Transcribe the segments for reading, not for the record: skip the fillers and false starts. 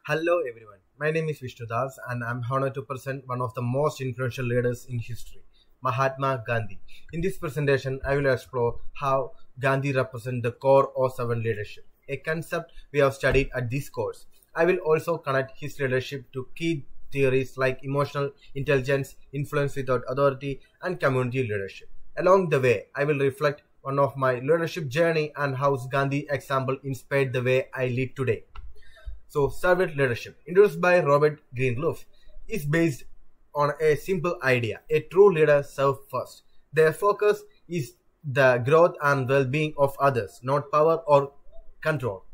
Hello everyone, my name is Vishnu Das and I'm honored to present one of the most influential leaders in history, Mahatma Gandhi. In this presentation, I will explore how Gandhi represents the core of seven leadership, a concept we have studied at this course. I will also connect his leadership to key theories like emotional intelligence, influence without authority, and community leadership. Along the way, I will reflect on of my leadership journey and how Gandhi example inspired the way I lead today. So, servant leadership, introduced by Robert Greenleaf, is based on a simple idea. A true leader serves first. Their focus is the growth and well-being of others, not power or control.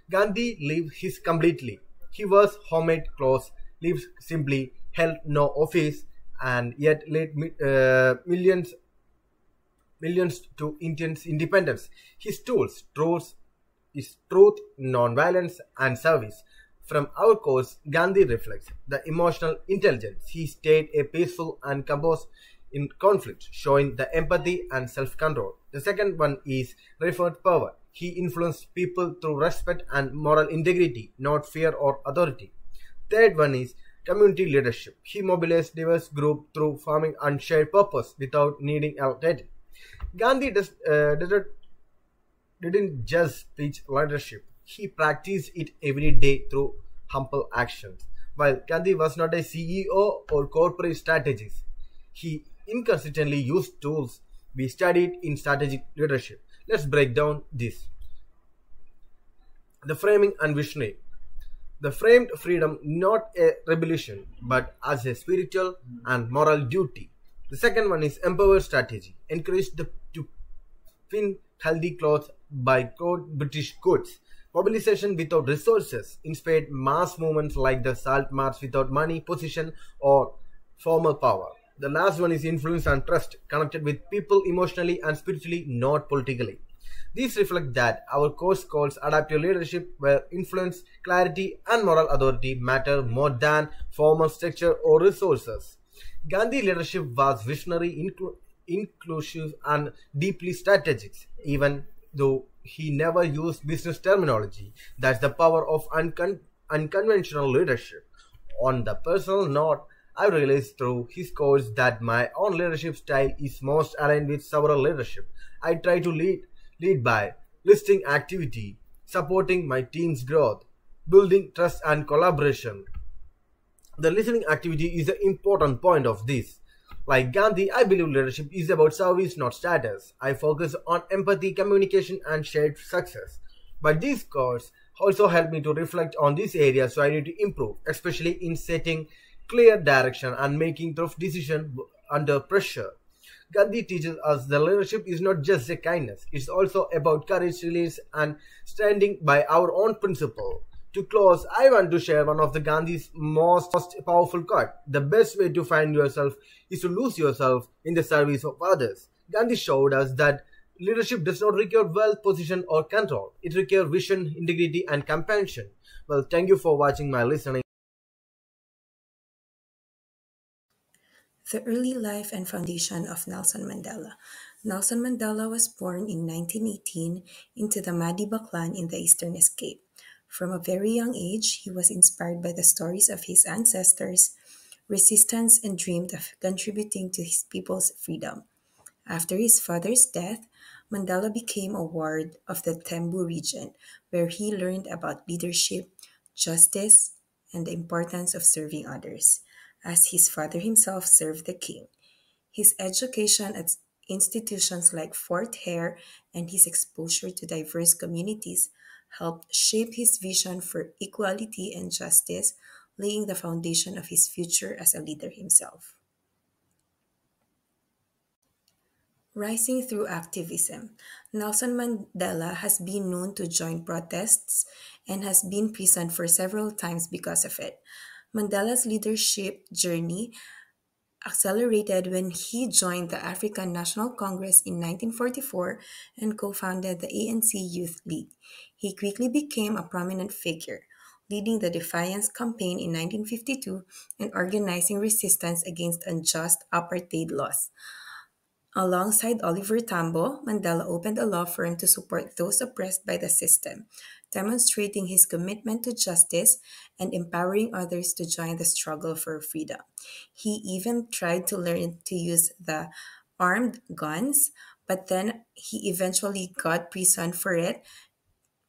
Gandhi lived his completely. He was homemade clothes, lived simply, held no office, and yet led millions to Indians' independence. His tools, is truth, non-violence, and service. From our course, Gandhi reflects the emotional intelligence. He stayed a peaceful and composed in conflict, showing the empathy and self-control. The second one is referred power. He influenced people through respect and moral integrity, not fear or authority. Third one is community leadership. He mobilized diverse groups through forming and shared purpose without needing a title. Gandhi didn't just teach leadership, he practiced it every day through humble actions. While Gandhi was not a CEO or corporate strategist, he inconsistently used tools we studied in strategic leadership. Let's break down this. The framing and visionary. The framed freedom not a revolution but as a spiritual and moral duty. The second one is empower strategy. Encourage to pin healthy clothes by quote British goods. Mobilization without resources inspired mass movements like the Salt March without money, position, or formal power. The last one is influence and trust, connected with people emotionally and spiritually, not politically. These reflect that our course calls adaptive leadership, where influence, clarity, and moral authority matter more than formal structure or resources. Gandhi leadership was visionary, inclusive, and deeply strategic, even though he never used business terminology. That's the power of unconventional leadership. On the personal note, I realized through his course that my own leadership style is most aligned with several leadership. I try to lead by listing activity, supporting my team's growth, building trust and collaboration. The listening activity is the important point of this. Like Gandhi, I believe leadership is about service, not status. I focus on empathy, communication, and shared success. But this course also helped me to reflect on these areas so I need to improve, especially in setting clear direction and making tough decisions under pressure. Gandhi teaches us that leadership is not just a kindness, it's also about courage, resilience, and standing by our own principle. To close, I want to share one of the Gandhi's most powerful quote. The best way to find yourself is to lose yourself in the service of others. Gandhi showed us that leadership does not require wealth, position, or control. It requires vision, integrity, and compassion. Well, thank you for watching my listening. The early life and foundation of Nelson Mandela. Nelson Mandela was born in 1918 into the Madiba clan in the Eastern Cape. From a very young age, he was inspired by the stories of his ancestors, resistance, and dreamed of contributing to his people's freedom. After his father's death, Mandela became a ward of the Tembu region, where he learned about leadership, justice, and the importance of serving others, as his father himself served the king. His education at institutions like Fort Hare and his exposure to diverse communities helped shape his vision for equality and justice, laying the foundation of his future as a leader himself. Rising through activism, Nelson Mandela has been known to join protests and has been imprisoned for several times because of it. Mandela's leadership journey accelerated when he joined the African National Congress in 1944 and co founded the ANC Youth League. He quickly became a prominent figure, leading the Defiance Campaign in 1952 and organizing resistance against unjust apartheid laws. Alongside Oliver Tambo, Mandela opened a law firm to support those oppressed by the system. demonstrating his commitment to justice and empowering others to join the struggle for freedom. He even tried to learn to use the armed guns, but then he eventually got prison for it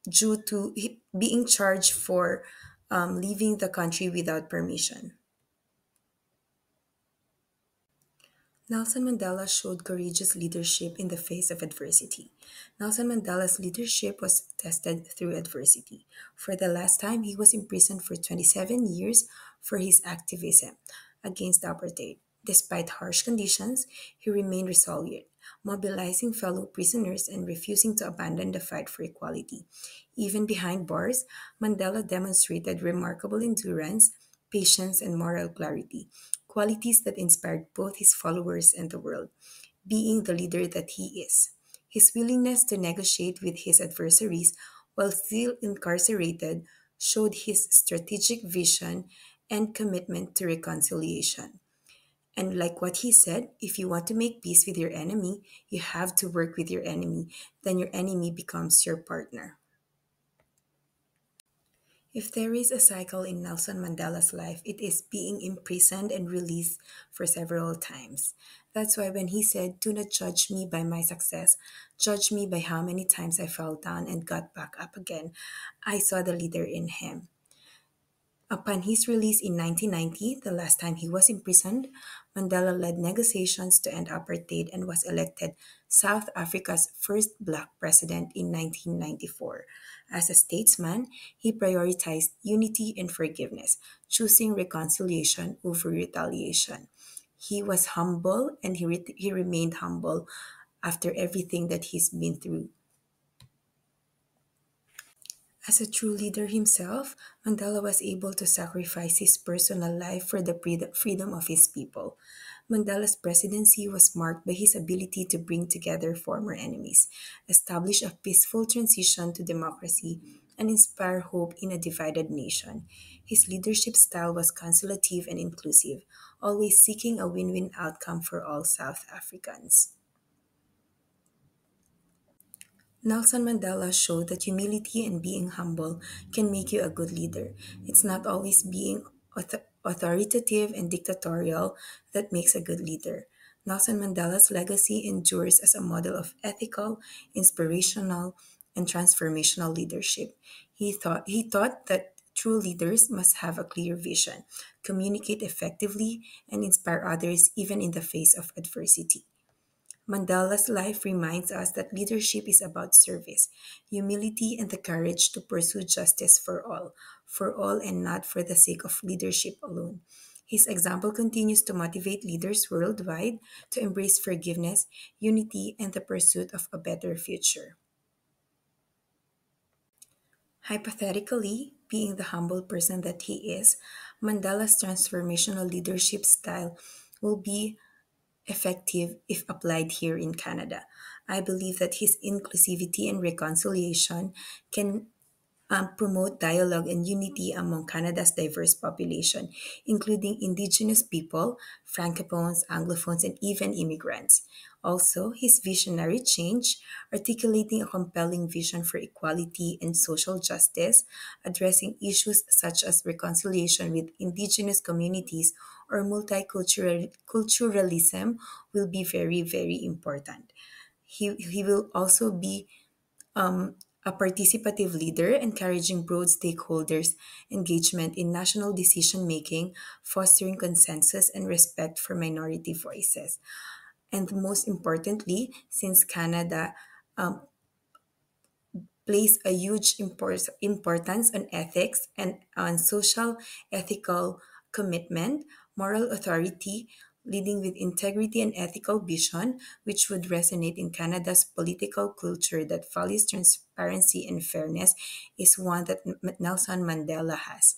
due to being charged for leaving the country without permission. Nelson Mandela showed courageous leadership in the face of adversity. Nelson Mandela's leadership was tested through adversity. For the last time, he was imprisoned for 27 years for his activism against apartheid. Despite harsh conditions, he remained resolute, mobilizing fellow prisoners and refusing to abandon the fight for equality. Even behind bars, Mandela demonstrated remarkable endurance, patience, and moral clarity, qualities that inspired both his followers and the world, being the leader that he is. His willingness to negotiate with his adversaries while still incarcerated showed his strategic vision and commitment to reconciliation. And like what he said, if you want to make peace with your enemy, you have to work with your enemy. Then your enemy becomes your partner. If there is a cycle in Nelson Mandela's life, it is being imprisoned and released for several times. That's why when he said, "Do not judge me by my success, judge me by how many times I fell down and got back up again," I saw the leader in him. Upon his release in 1990, the last time he was imprisoned, Mandela led negotiations to end apartheid and was elected South Africa's first black president in 1994. As a statesman, he prioritized unity and forgiveness, choosing reconciliation over retaliation. He was humble and he remained humble after everything that he's been through. As a true leader himself, Mandela was able to sacrifice his personal life for the freedom of his people. Mandela's presidency was marked by his ability to bring together former enemies, establish a peaceful transition to democracy, and inspire hope in a divided nation. His leadership style was conciliative and inclusive, always seeking a win win outcome for all South Africans. Nelson Mandela showed that humility and being humble can make you a good leader. It's not always being authoritative and dictatorial that makes a good leader. Nelson Mandela's legacy endures as a model of ethical, inspirational, and transformational leadership. He thought that true leaders must have a clear vision, communicate effectively, and inspire others even in the face of adversity. Mandela's life reminds us that leadership is about service, humility, and the courage to pursue justice for all and not for the sake of leadership alone. His example continues to motivate leaders worldwide to embrace forgiveness, unity, and the pursuit of a better future. Hypothetically, being the humble person that he is, Mandela's transformational leadership style will be effective if applied here in Canada. I believe that his inclusivity and reconciliation can promote dialogue and unity among Canada's diverse population, including Indigenous people, Francophones, Anglophones, and even immigrants. Also, his visionary change, articulating a compelling vision for equality and social justice, addressing issues such as reconciliation with Indigenous communities or multiculturalism, will be very, very important. He will also be a participative leader, encouraging broad stakeholders' engagement in national decision making, fostering consensus and respect for minority voices. And most importantly, since Canada place a huge importance on ethics and on social ethical commitment, moral authority, leading with integrity and ethical vision, which would resonate in Canada's political culture that values transparency and fairness, is one that Nelson Mandela has.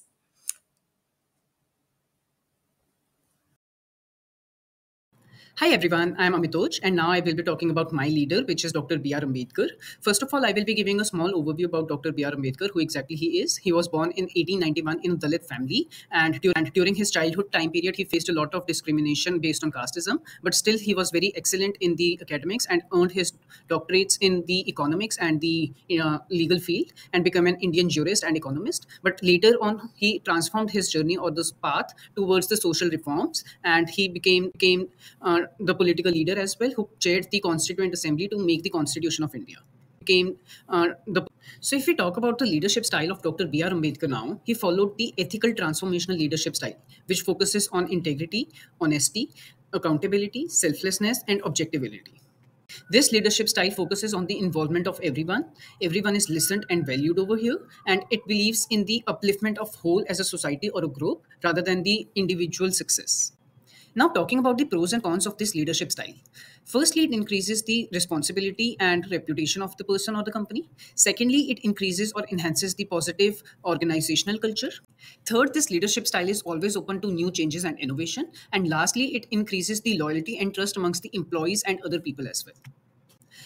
Hi everyone, I am Amitoj and now I will be talking about my leader, which is Dr. B.R. Ambedkar. First of all, I will be giving a small overview about Dr. B.R. Ambedkar, who exactly he is. He was born in 1891 in a Dalit family, and during his childhood time period, he faced a lot of discrimination based on casteism, but still he was very excellent in the academics and earned his doctorates in the economics and the legal field and become an Indian jurist and economist. But later on, he transformed his journey or this path towards the social reforms, and he became the political leader as well, who chaired the Constituent Assembly to make the Constitution of India. Became the So if we talk about the leadership style of Dr. B.R. Ambedkar now, he followed the ethical transformational leadership style, which focuses on integrity, honesty, accountability, selflessness, and objectivity. This leadership style focuses on the involvement of everyone. Everyone is listened and valued over here, and it believes in the upliftment of whole as a society or a group rather than the individual success. Now, talking about the pros and cons of this leadership style. Firstly, it increases the responsibility and reputation of the person or the company. Secondly, it increases or enhances the positive organizational culture. Third, this leadership style is always open to new changes and innovation. And lastly, it increases the loyalty and trust amongst the employees and other people as well.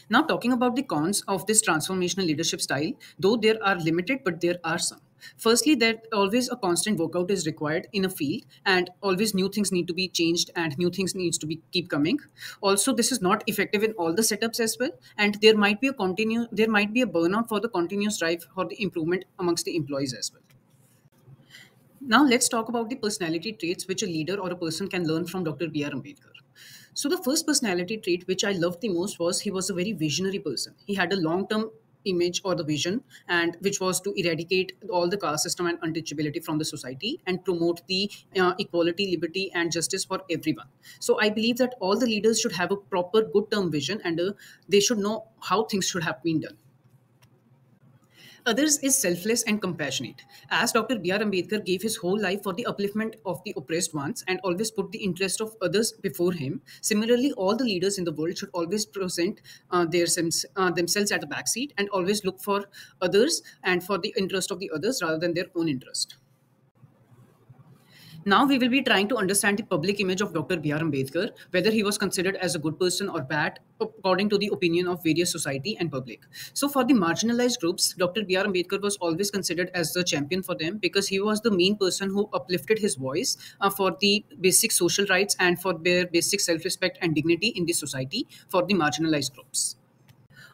Now, talking about the cons of this transformational leadership style, though there are limited, but there are some. Firstly, that always a constant workout is required in a field, and always new things need to be changed, and new things needs to be keep coming. Also, this is not effective in all the setups as well, and there might be a burnout for the continuous drive for the improvement amongst the employees as well. Now, let's talk about the personality traits which a leader or a person can learn from Dr. B.R. Ambedkar. So, the first personality trait which I loved the most was he was a very visionary person. He had a long term image or the vision, and which was to eradicate all the caste system and untouchability from the society and promote the equality, liberty, and justice for everyone. So, I believe that all the leaders should have a proper good term vision, and they should know how things should have been done. Others is selfless and compassionate. As Dr. B.R. Ambedkar gave his whole life for the upliftment of the oppressed ones and always put the interest of others before him, similarly, all the leaders in the world should always present themselves at the backseat and always look for others and for the interest of the others rather than their own interest. Now we will be trying to understand the public image of Dr. B.R. Ambedkar, whether he was considered as a good person or bad, according to the opinion of various society and public. So for the marginalized groups, Dr. B.R. Ambedkar was always considered as the champion for them because he was the main person who uplifted his voice for the basic social rights and for their basic self-respect and dignity in the society for the marginalized groups.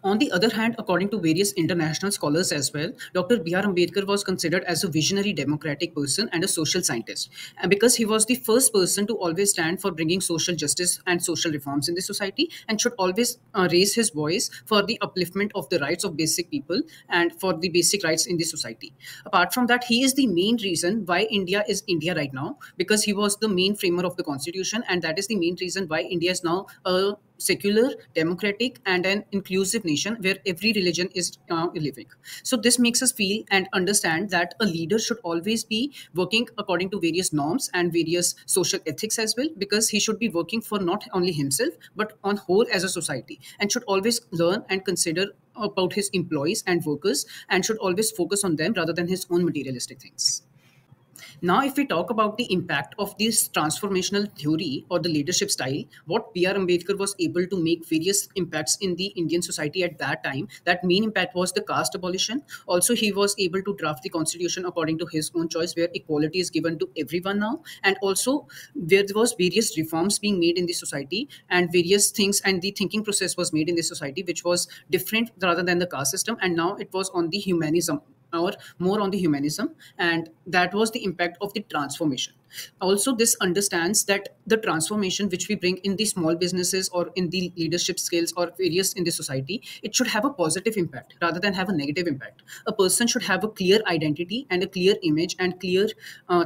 On the other hand, according to various international scholars as well, Dr. B.R. Ambedkar was considered as a visionary democratic person and a social scientist. And because he was the first person to always stand for bringing social justice and social reforms in the society and should always raise his voice for the upliftment of the rights of basic people and for the basic rights in the society. Apart from that, he is the main reason why India is India right now because he was the main framer of the constitution, and that is the main reason why India is now a secular, democratic, and an inclusive nation where every religion is living. So, this makes us feel and understand that a leader should always be working according to various norms and various social ethics as well, because he should be working for not only himself but on whole as a society, and should always learn and consider about his employees and workers and should always focus on them rather than his own materialistic things. Now, if we talk about the impact of this transformational theory or the leadership style, what B.R. Ambedkar was able to make various impacts in the Indian society at that time, that main impact was the caste abolition. Also, he was able to draft the constitution according to his own choice, where equality is given to everyone now. And also, there was various reforms being made in the society and various things, and the thinking process was made in the society, which was different rather than the caste system. And now it was on the humanism or more on the humanism, and that was the impact of the transformation. Also, this understands that the transformation which we bring in the small businesses or in the leadership skills or various in the society, it should have a positive impact rather than have a negative impact. A person should have a clear identity and a clear image and clear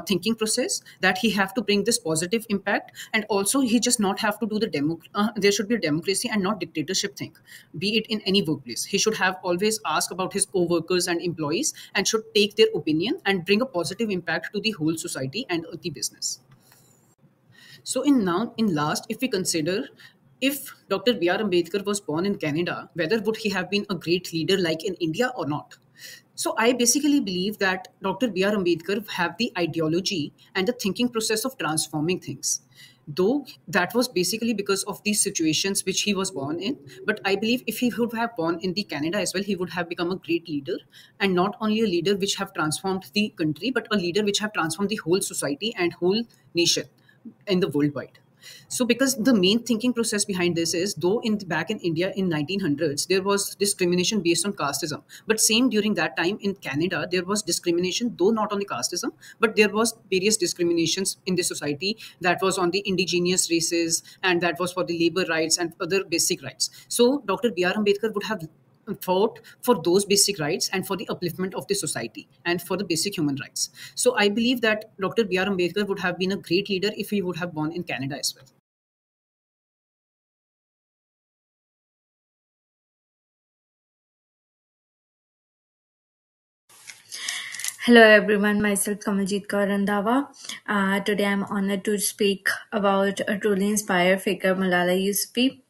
thinking process that he have to bring this positive impact, and also he just not have to do the there should be a democracy and not dictatorship thing, be it in any workplace. He should have always ask about his co-workers and employees and should take their opinion and bring a positive impact to the whole society and the business. So in last, if we consider if Dr. B.R. Ambedkar was born in Canada, whether would he have been a great leader like in India or not? So I basically believe that Dr. B.R. Ambedkar have the ideology and the thinking process of transforming things. though that was basically because of these situations which he was born in. But I believe if he would have born in the Canada as well, he would have become a great leader, and not only a leader which have transformed the country, but a leader which have transformed the whole society and whole nation in the worldwide. So because the main thinking process behind this is, though in back in India in 1900s there was discrimination based on casteism, but same during that time in Canada there was discrimination, though not only casteism, but there was various discriminations in the society that was on the indigenous races, and that was for the labor rights and other basic rights. So Dr. B.R. Ambedkar would have fought for those basic rights and for the upliftment of the society and for the basic human rights. So I believe that Dr. B.R. Ambedkar would have been a great leader if he would have born in Canada as well. Hello everyone, myself Kamaljeet Kaur Randhawa. Today I'm honored to speak about a truly inspired figure, Malala Yousafzai.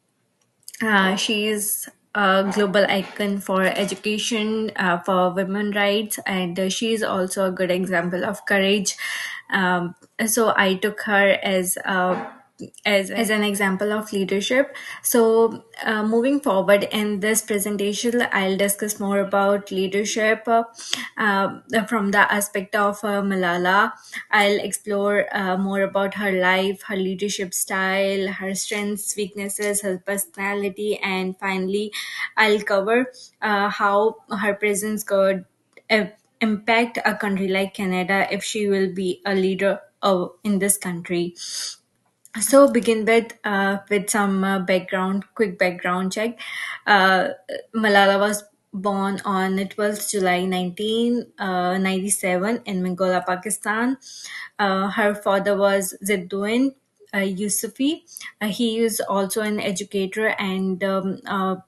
She is a global icon for education, for women rights, and she is also a good example of courage. So I took her as an example of leadership. So moving forward in this presentation, I'll discuss more about leadership from the aspect of Malala. I'll explore more about her life, her leadership style, her strengths, weaknesses, her personality, and finally, I'll cover how her presence could uh, impact a country like Canada if she will be a leader in this country. So begin with some quick background check. Uh, Malala was born on 12th July 1997 in Mangola, Pakistan. Her father was Zidduin Yusufi. He is also an educator and a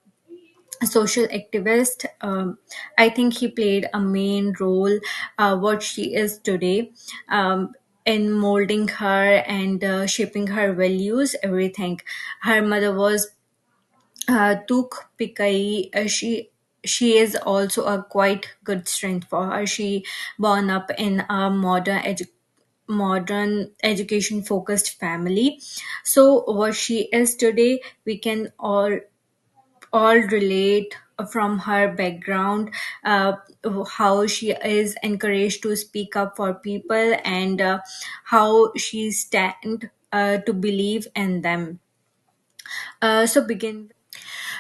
social activist. I think he played a main role, what she is today, in molding her and shaping her values, everything. Her mother was Tuk Pikai. She is also a quite good strength for her. She born up in a modern education focused family. So what she is today, we can all relate from her background, uh, how she is encouraged to speak up for people, and how she stand to believe in them.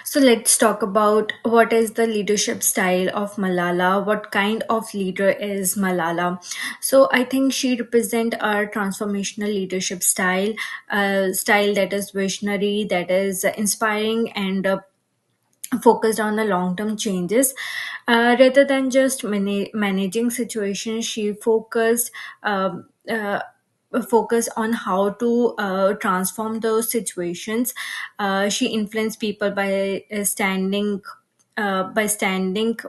So let's talk about what is the leadership style of Malala. What kind of leader is Malala? So I think she represent a transformational leadership style, style that is visionary, that is inspiring, and focused on the long term changes. Rather than just managing situations, she focused on how to transform those situations. She influenced people by standing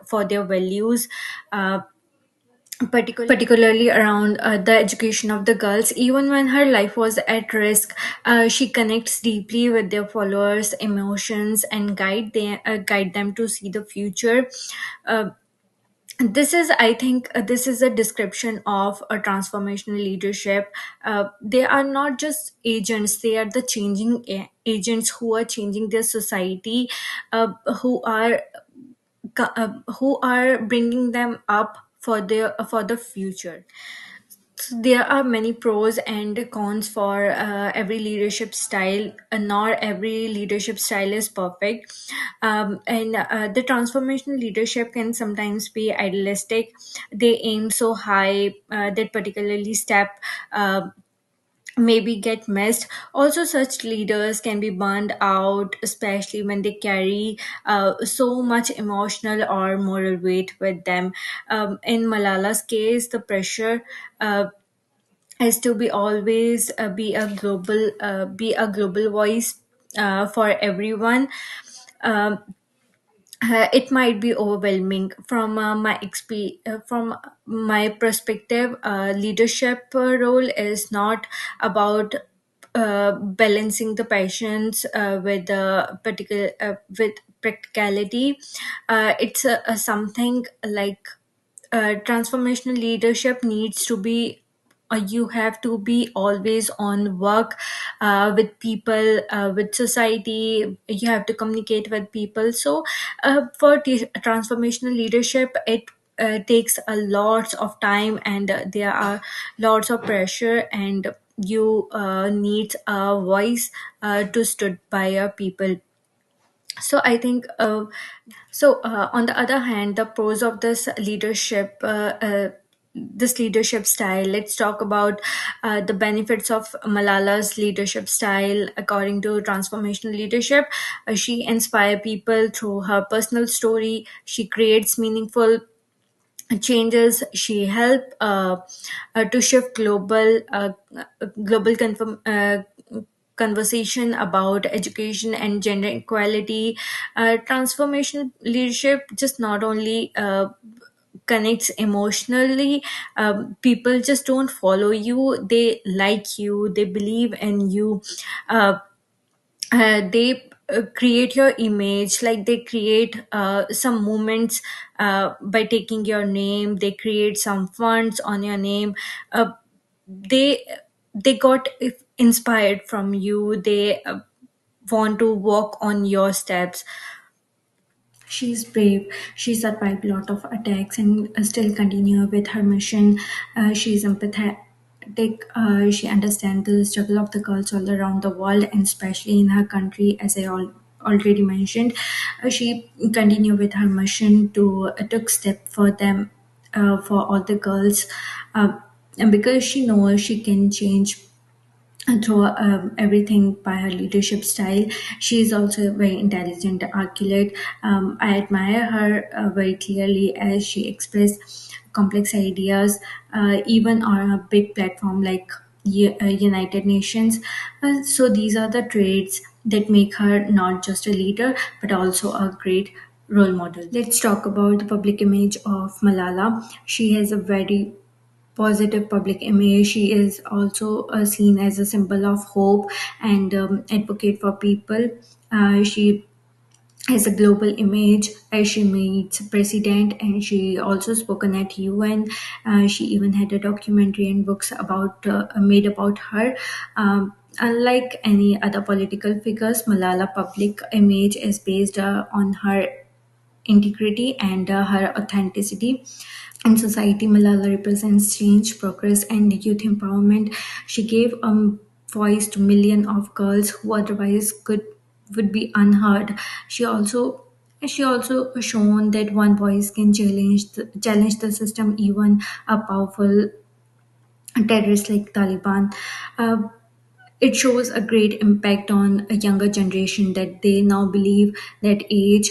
for their values, uh, particularly around the education of the girls. Even when her life was at risk, she connects deeply with their followers' emotions and guide them to see the future. Uh, this is, I think, this is a description of a transformational leadership. They are not just agents; they are the changing agents who are changing their society, uh, who are who are bringing them up for the future. So there are many pros and cons for every leadership style. Not every leadership style is perfect, and the transformational leadership can sometimes be idealistic. They aim so high that particularly step. Maybe get missed. Also, such leaders can be burned out, especially when they carry so much emotional or moral weight with them. In Malala's case, the pressure is to be always be a global voice for everyone. Um, it might be overwhelming from from my perspective. Leadership role is not about balancing the passions with practicality. It's something like transformational leadership needs to be you have to be always on work with people, with society. You have to communicate with people. So for transformational leadership, it takes a lot of time, and there are lots of pressure, and you need a voice to stood by your people. So I think on the other hand, the pros of this leadership style. Let's talk about the benefits of Malala's leadership style. According to transformational leadership, she inspires people through her personal story. She creates meaningful changes. She helped to shift global conversation about education and gender equality. Transformational leadership just not only connects emotionally. People just don't follow you, they like you, they believe in you. They create your image, like they create some moments by taking your name. They create some funds on your name. They they got inspired from you. They want to walk on your steps. She's brave. She survived a lot of attacks and still continue with her mission. She's empathetic. She understands the struggle of the girls all around the world, and especially in her country, as I already mentioned. She continued with her mission to took step for them, for all the girls, and because she knows she can change through everything by her leadership style. She is also a very intelligent articulate. I admire her very clearly as she expressed complex ideas, even on a big platform like United Nations. So these are the traits that make her not just a leader but also a great role model. Let's talk about the public image of Malala. She has a very positive public image. She is also seen as a symbol of hope and advocate for people. She has a global image as she meets president, and she also spoken at UN. She even had a documentary and books about made about her. Unlike any other political figures, Malala public image is based on her integrity and her authenticity. In society, Malala represents change, progress, and youth empowerment. She gave a voice to millions of girls who otherwise could would be unheard. She also she also shown that one voice can challenge the system, even a powerful terrorists like Taliban. Uh, it shows a great impact on a younger generation that they now believe that age,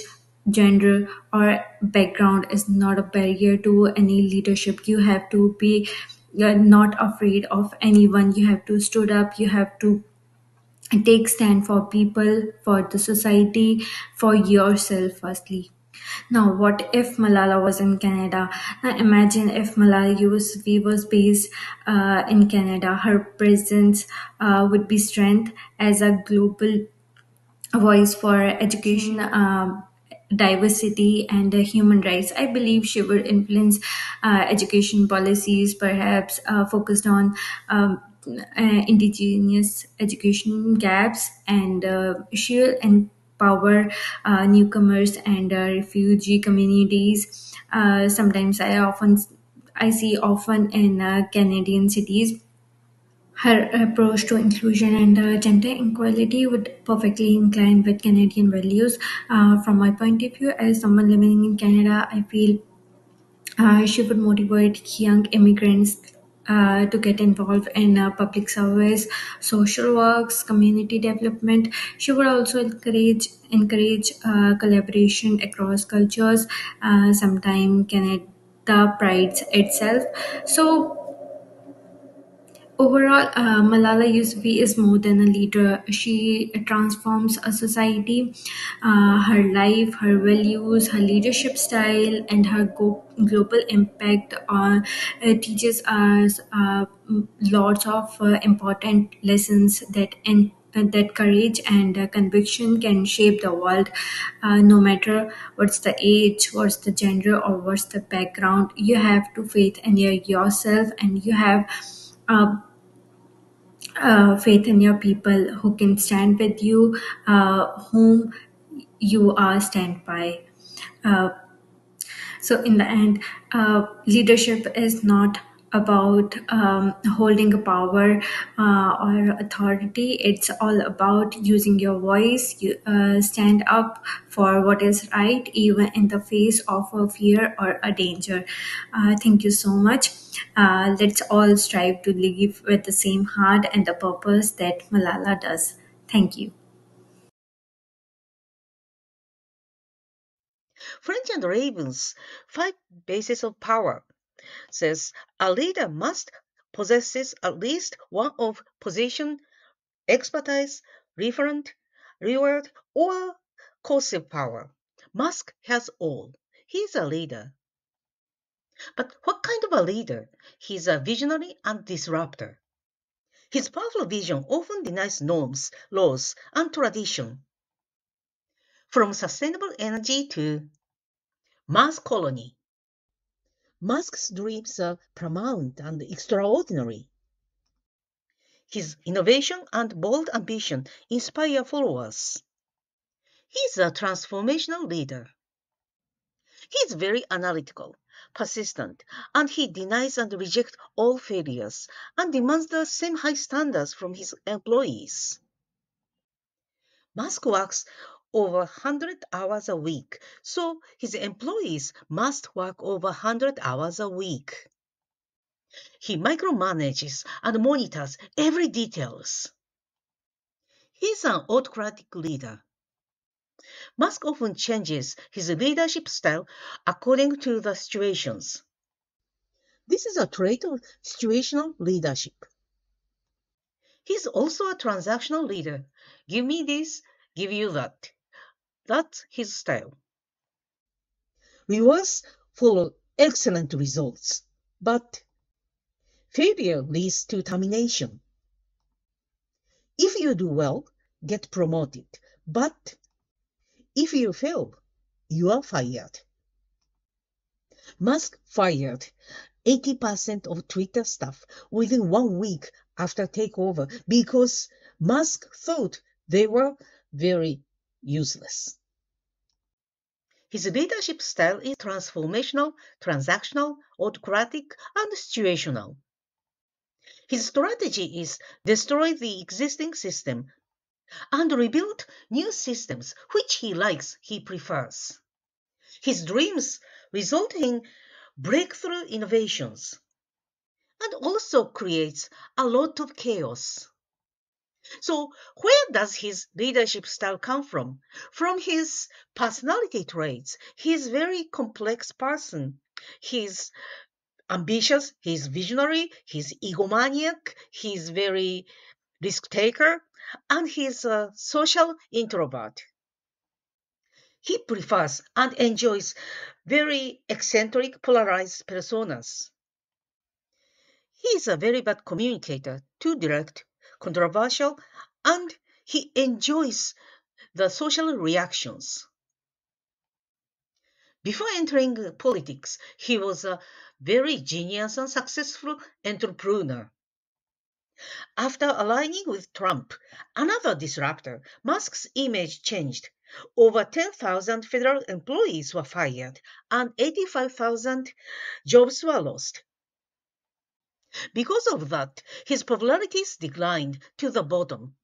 gender, or background is not a barrier to any leadership. You have to be you're not afraid of anyone. You have to stood up. You have to take stand for people, for the society, for yourself firstly. Now, what if Malala was in Canada? Now, imagine if Malala Yousafzai was based in Canada. Her presence would be strength as a global voice for education, diversity, and human rights. I believe she would influence education policies, perhaps focused on indigenous education gaps, and she'll empower newcomers and refugee communities. Sometimes I see often in Canadian cities. Her approach to inclusion and gender equality would perfectly incline with Canadian values. From my point of view, as someone living in Canada, I feel she would motivate young immigrants to get involved in public service, social works, community development. She would also encourage collaboration across cultures. Sometimes Canada prides itself. So overall, Malala Yousafzai is more than a leader. She transforms a society. Her life, her values, her leadership style, and her global impact teaches us lots of important lessons that courage and conviction can shape the world, no matter what's the age, what's the gender, or what's the background. You have to faith in yourself, and you have uh, faith in your people who can stand with you, whom you are stand by. Uh, So, in the end, leadership is not about holding a power or authority. It's all about using your voice. You stand up for what is right, even in the face of a fear or a danger. Thank you so much. Let's all strive to live with the same heart and the purpose that Malala does. Thank you. French and Raven's five bases of power says a leader must possesses at least one of position, expertise, referent, reward, or coercive power. Musk has all. He's a leader. But what kind of a leader? He's a visionary and disruptor. His powerful vision often denies norms, laws, and tradition. From sustainable energy to Mars colony. Musk's dreams are paramount and extraordinary. His innovation and bold ambition inspire followers. He's a transformational leader. He's very analytical, persistent, and he denies and rejects all failures and demands the same high standards from his employees. Musk works over 100 hours a week, so his employees must work over 100 hours a week. He micromanages and monitors every details. He's an autocratic leader. Musk often changes his leadership style according to the situations. This is a trait of situational leadership. He's also a transactional leader. Give me this, give you that. That's his style. Rewards follow excellent results, but failure leads to termination. If you do well, get promoted, but if you fail, you are fired. Musk fired 80% of Twitter staff within 1 week after takeover because Musk thought they were very useless. His leadership style is transformational, transactional, autocratic, and situational. His strategy is destroy the existing system and rebuild new systems which he likes, he prefers. His dreams result in breakthrough innovations and also creates a lot of chaos. So, where does his leadership style come from? From his personality traits. He's a very complex person. He's ambitious, he's visionary, he's egomaniac, he's very risk taker, and he's a social introvert. He prefers and enjoys very eccentric, polarized personas. He is a very bad communicator, too direct, controversial, and he enjoys the social reactions. Before entering politics, he was a very genius and successful entrepreneur. After aligning with Trump, another disruptor, Musk's image changed. Over 10,000 federal employees were fired and 85,000 jobs were lost. Because of that, his popularity declined to the bottom.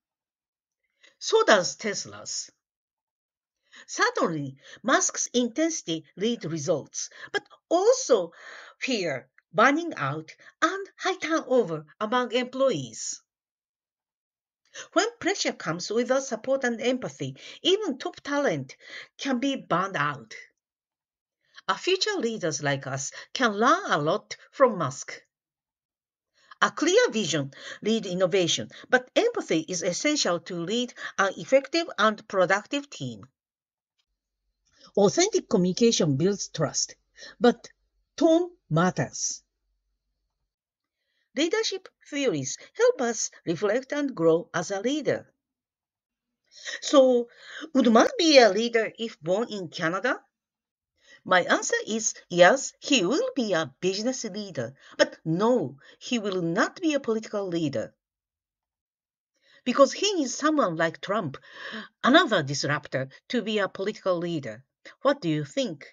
So does Tesla's. Certainly, Musk's intensity lead results, but also fear, burning out, and high turnover among employees. When pressure comes without support and empathy, even top talent can be burned out. Our future leaders like us can learn a lot from Musk. A clear vision leads innovation, but empathy is essential to lead an effective and productive team. Authentic communication builds trust, but tone matters. Leadership theories help us reflect and grow as a leader. So, would Musk be a leader if born in Canada? My answer is yes, he will be a business leader, but no, he will not be a political leader. Because he needs someone like Trump, another disruptor, to be a political leader. What do you think?